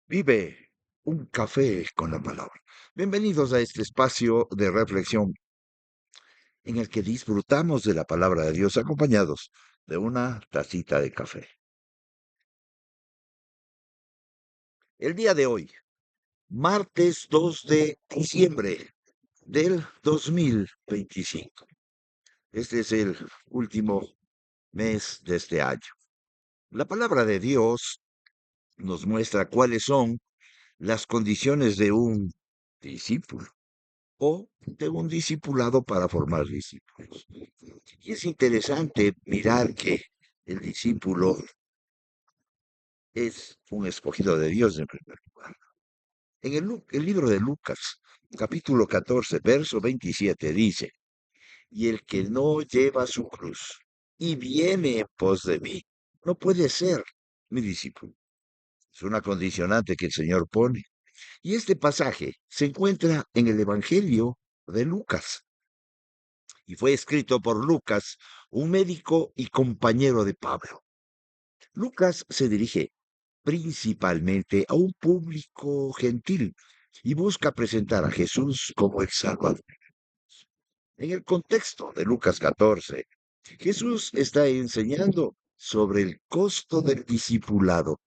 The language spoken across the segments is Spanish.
Vive un café con la palabra. Bienvenidos a este espacio de reflexión en el que disfrutamos de la palabra de Dios acompañados de una tacita de café. El día de hoy, martes 2 de diciembre del 2025. Este es el último mes de este año. La palabra de Dios nos muestra cuáles son las condiciones de un discípulo o de un discipulado para formar discípulos. Y es interesante mirar que el discípulo es un escogido de Dios en primer lugar. En el libro de Lucas, capítulo 14, verso 27, dice, y el que no lleva su cruz y viene en pos de mí, no puede ser mi discípulo. Es una condicionante que el Señor pone. Y este pasaje se encuentra en el Evangelio de Lucas y fue escrito por Lucas, un médico y compañero de Pablo. Lucas se dirige principalmente a un público gentil y busca presentar a Jesús como el Salvador. En el contexto de Lucas 14, Jesús está enseñando sobre el costo del discipulado,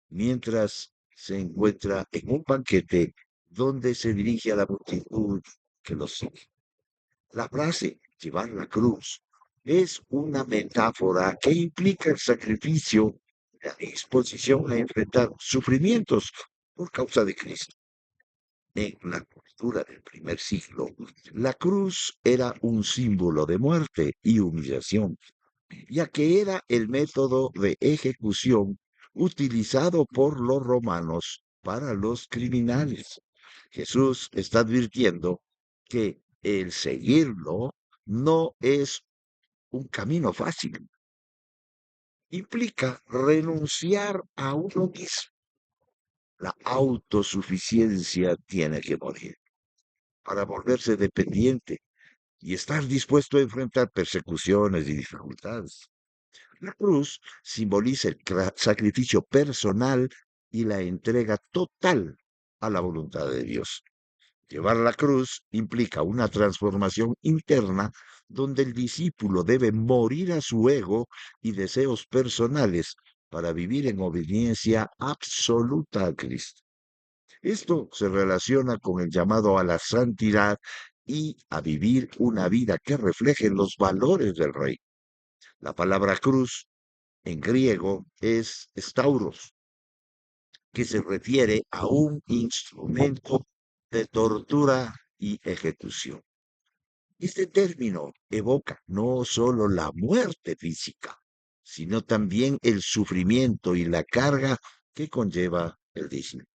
mientras se encuentra en un banquete donde se dirige a la multitud que lo sigue. La frase llevar la cruz es una metáfora que implica el sacrificio, la disposición a enfrentar sufrimientos por causa de Cristo. En la cultura del primer siglo, la cruz era un símbolo de muerte y humillación, ya que era el método de ejecución utilizado por los romanos para los criminales. Jesús está advirtiendo que el seguirlo no es un camino fácil. Implica renunciar a uno mismo. La autosuficiencia tiene que morir para volverse dependiente y estar dispuesto a enfrentar persecuciones y dificultades. La cruz simboliza el sacrificio personal y la entrega total a la voluntad de Dios. Llevar la cruz implica una transformación interna donde el discípulo debe morir a su ego y deseos personales para vivir en obediencia absoluta a Cristo. Esto se relaciona con el llamado a la santidad y a vivir una vida que refleje los valores del rey. La palabra cruz en griego es stauros, que se refiere a un instrumento de tortura y ejecución. Este término evoca no solo la muerte física, sino también el sufrimiento y la carga que conlleva el discípulo.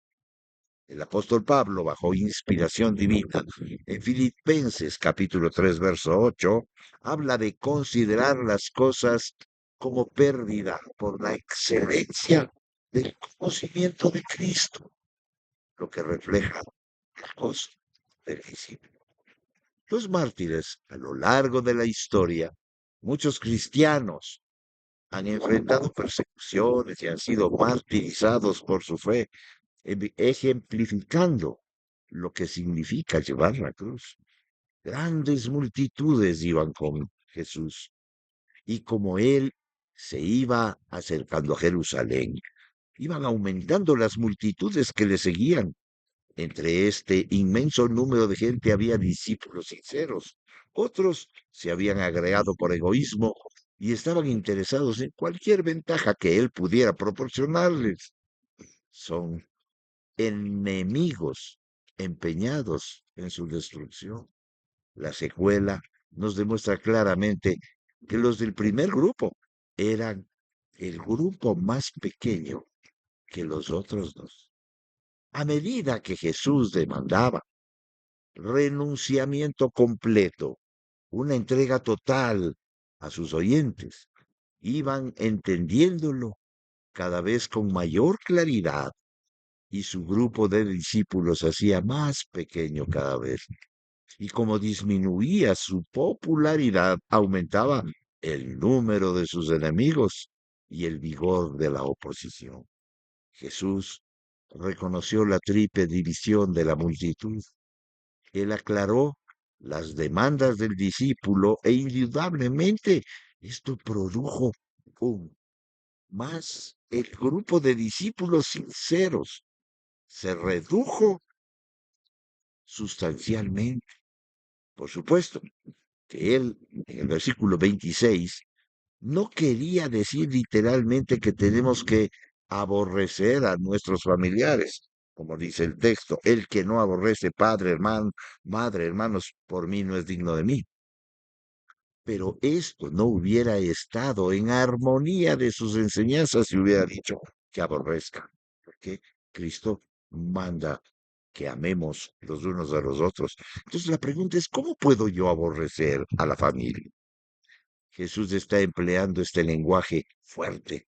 El apóstol Pablo, bajo inspiración divina, en Filipenses capítulo 3, verso 8, habla de considerar las cosas como pérdida por la excelencia del conocimiento de Cristo, lo que refleja el costo del discípulo. Los mártires, a lo largo de la historia, muchos cristianos han enfrentado persecuciones y han sido martirizados por su fe, ejemplificando lo que significa llevar la cruz. Grandes multitudes iban con Jesús y como él se iba acercando a Jerusalén, iban aumentando las multitudes que le seguían. Entre este inmenso número de gente había discípulos sinceros. Otros se habían agregado por egoísmo y estaban interesados en cualquier ventaja que él pudiera proporcionarles. Son enemigos empeñados en su destrucción. La secuela nos demuestra claramente que los del primer grupo eran el grupo más pequeño que los otros dos. A medida que Jesús demandaba renunciamiento completo, una entrega total a sus oyentes, iban entendiéndolo cada vez con mayor claridad y su grupo de discípulos se hacía más pequeño cada vez. Y como disminuía su popularidad, aumentaba el número de sus enemigos y el vigor de la oposición. Jesús reconoció la triple división de la multitud. Él aclaró las demandas del discípulo e indudablemente esto produjo un más el grupo de discípulos sinceros se redujo sustancialmente. Por supuesto que él, en el versículo 26, no quería decir literalmente que tenemos que aborrecer a nuestros familiares, como dice el texto, el que no aborrece padre, hermano, madre, hermanos, por mí no es digno de mí. Pero esto no hubiera estado en armonía de sus enseñanzas si hubiera dicho que aborrezca, porque Cristo manda que amemos los unos a los otros. Entonces la pregunta es, ¿cómo puedo yo aborrecer a la familia? Jesús está empleando este lenguaje fuerte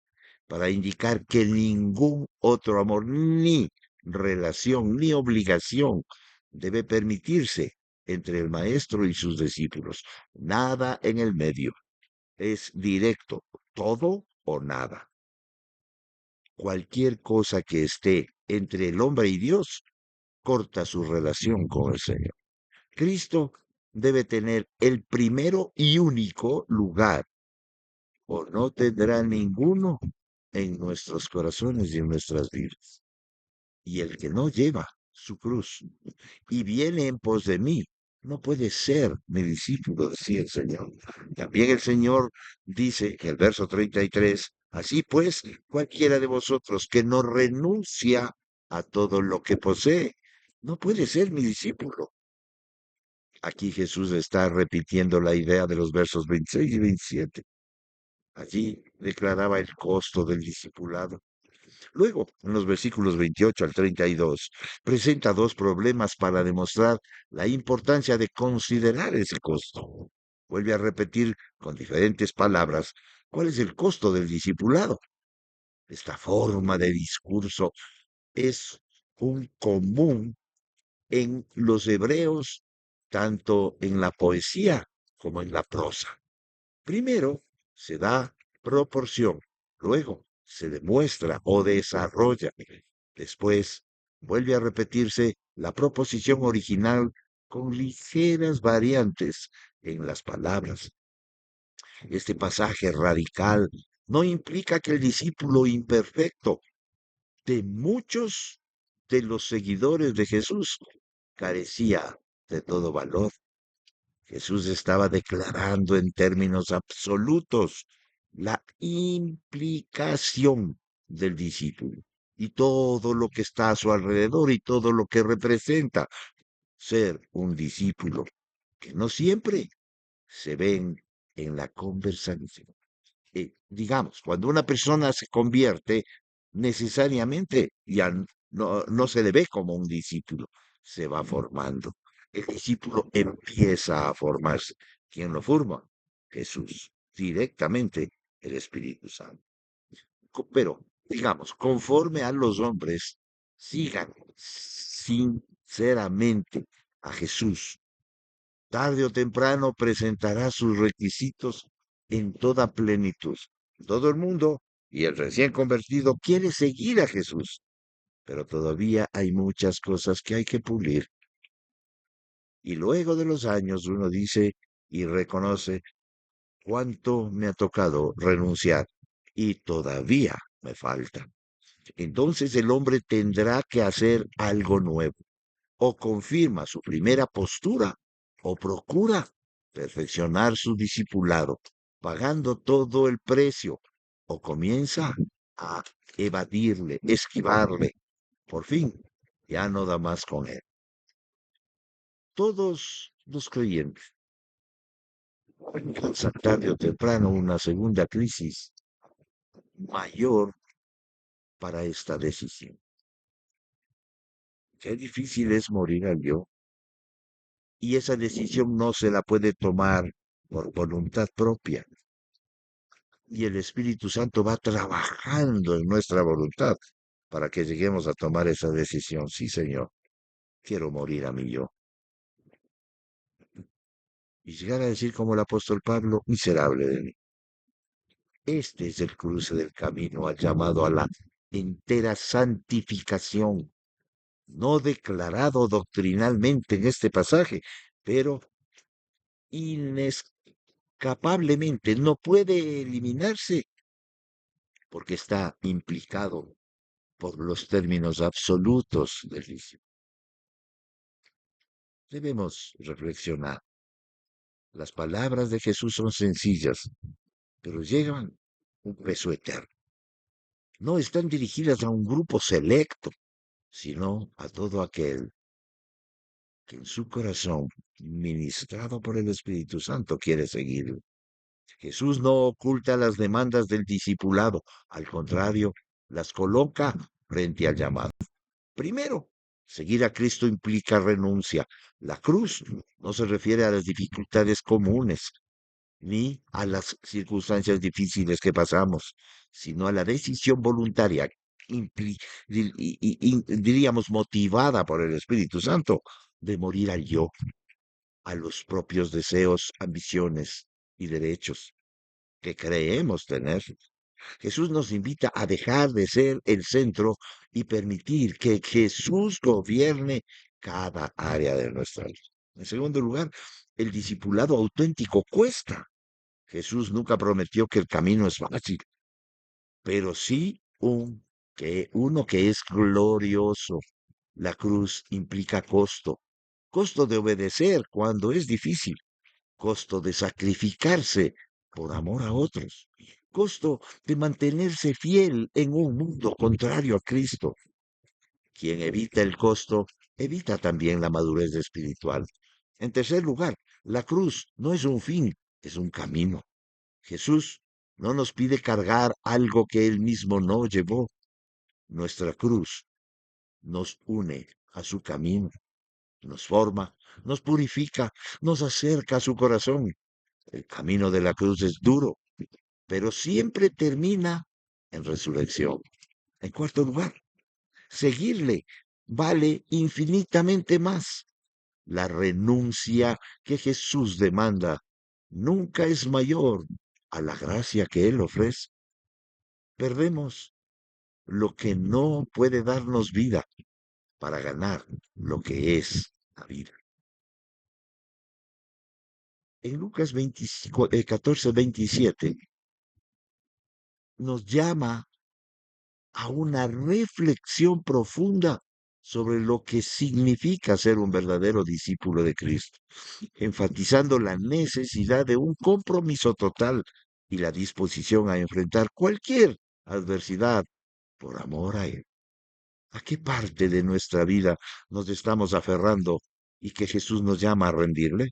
para indicar que ningún otro amor, ni relación, ni obligación debe permitirse entre el maestro y sus discípulos. Nada en el medio. Es directo, todo o nada. Cualquier cosa que esté entre el hombre y Dios corta su relación con el Señor. Cristo debe tener el primero y único lugar o no tendrá ninguno en nuestros corazones y en nuestras vidas. Y el que no lleva su cruz y viene en pos de mí, no puede ser mi discípulo, decía el Señor. También el Señor dice en el verso 33, así pues, cualquiera de vosotros que no renuncia a todo lo que posee, no puede ser mi discípulo. Aquí Jesús está repitiendo la idea de los versos 26 y 27. Allí declaraba el costo del discipulado. Luego, en los versículos 28 al 32, presenta dos problemas para demostrar la importancia de considerar ese costo. Vuelve a repetir con diferentes palabras cuál es el costo del discipulado. Esta forma de discurso es un común en los hebreos, tanto en la poesía como en la prosa. Primero se da proporción, luego se demuestra o desarrolla. Después vuelve a repetirse la proposición original con ligeras variantes en las palabras. Este pasaje radical no implica que el discípulo imperfecto de muchos de los seguidores de Jesús carecía de todo valor. Jesús estaba declarando en términos absolutos la implicación del discípulo y todo lo que está a su alrededor y todo lo que representa ser un discípulo, que no siempre se ven en la conversación. Digamos, cuando una persona se convierte, necesariamente ya no se le ve como un discípulo, se va formando. El discípulo empieza a formarse. ¿Quién lo forma? Jesús, directamente el Espíritu Santo. Pero, digamos, conforme a los hombres sigan sinceramente a Jesús, tarde o temprano presentará sus requisitos en toda plenitud. Todo el mundo y el recién convertido quiere seguir a Jesús, pero todavía hay muchas cosas que hay que pulir. Y luego de los años uno dice y reconoce cuánto me ha tocado renunciar y todavía me falta. Entonces el hombre tendrá que hacer algo nuevo. O confirma su primera postura o procura perfeccionar su discipulado, pagando todo el precio, o comienza a evadirle, esquivarle. Por fin, ya no da más con él. Todos los creyentes alcanzan tarde o temprano una segunda crisis mayor para esta decisión. Qué difícil es morir al yo, y esa decisión no se la puede tomar por voluntad propia. Y el Espíritu Santo va trabajando en nuestra voluntad para que lleguemos a tomar esa decisión. Sí, Señor, quiero morir a mí yo. Y llegar a decir como el apóstol Pablo, miserable de mí. Este es el cruce del camino al llamado a la entera santificación, no declarado doctrinalmente en este pasaje, pero inescapablemente no puede eliminarse porque está implicado por los términos absolutos del vicio. Debemos reflexionar. Las palabras de Jesús son sencillas, pero llevan un peso eterno. No están dirigidas a un grupo selecto, sino a todo aquel que en su corazón, ministrado por el Espíritu Santo, quiere seguirlo. Jesús no oculta las demandas del discipulado, al contrario, las coloca frente al llamado. Primero, seguir a Cristo implica renuncia. La cruz no se refiere a las dificultades comunes, ni a las circunstancias difíciles que pasamos, sino a la decisión voluntaria, diríamos motivada por el Espíritu Santo, de morir al yo, a los propios deseos, ambiciones y derechos que creemos tener. Jesús nos invita a dejar de ser el centro y permitir que Jesús gobierne cada área de nuestra vida. En segundo lugar, el discipulado auténtico cuesta. Jesús nunca prometió que el camino es fácil, pero sí uno que es glorioso. La cruz implica costo, costo de obedecer cuando es difícil, costo de sacrificarse por amor a otros, costo de mantenerse fiel en un mundo contrario a Cristo. Quien evita el costo, evita también la madurez espiritual. En tercer lugar, la cruz no es un fin, es un camino. Jesús no nos pide cargar algo que él mismo no llevó. Nuestra cruz nos une a su camino, nos forma, nos purifica, nos acerca a su corazón. El camino de la cruz es duro, pero siempre termina en resurrección. En cuarto lugar, seguirle vale infinitamente más. La renuncia que Jesús demanda nunca es mayor a la gracia que Él ofrece. Perdemos lo que no puede darnos vida para ganar lo que es la vida. En Lucas 25, 14, 27 nos llama a una reflexión profunda sobre lo que significa ser un verdadero discípulo de Cristo, enfatizando la necesidad de un compromiso total y la disposición a enfrentar cualquier adversidad por amor a Él. ¿A qué parte de nuestra vida nos estamos aferrando y que Jesús nos llama a rendirle?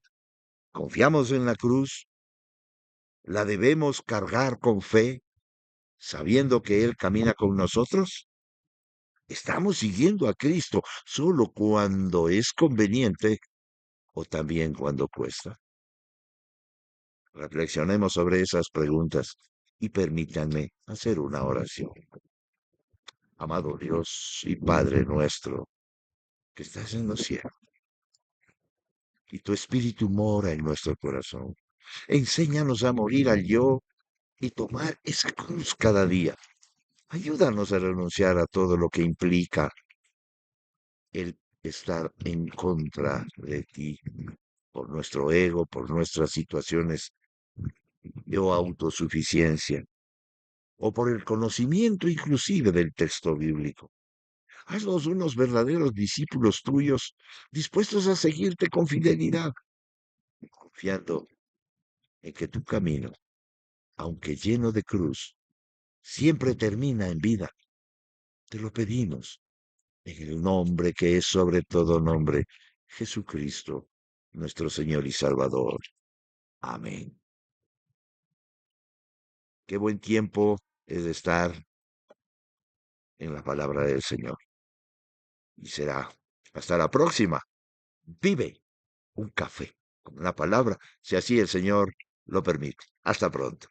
¿Confiamos en la cruz? ¿La debemos cargar con fe, sabiendo que Él camina con nosotros? ¿Estamos siguiendo a Cristo solo cuando es conveniente o también cuando cuesta? Reflexionemos sobre esas preguntas y permítanme hacer una oración. Amado Dios y Padre nuestro, que estás en los cielos, y tu Espíritu mora en nuestro corazón. Enséñanos a morir al yo y tomar esa cruz cada día. Ayúdanos a renunciar a todo lo que implica el estar en contra de ti, por nuestro ego, por nuestras situaciones de autosuficiencia, o por el conocimiento inclusive del texto bíblico. Haznos unos verdaderos discípulos tuyos, dispuestos a seguirte con fidelidad, confiando en que tu camino, aunque lleno de cruz, siempre termina en vida. Te lo pedimos en el nombre que es sobre todo nombre, Jesucristo, nuestro Señor y Salvador. Amén. Qué buen tiempo es de estar en la palabra del Señor. Y será hasta la próxima. Vive un café con la palabra, si así el Señor lo permite. Hasta pronto.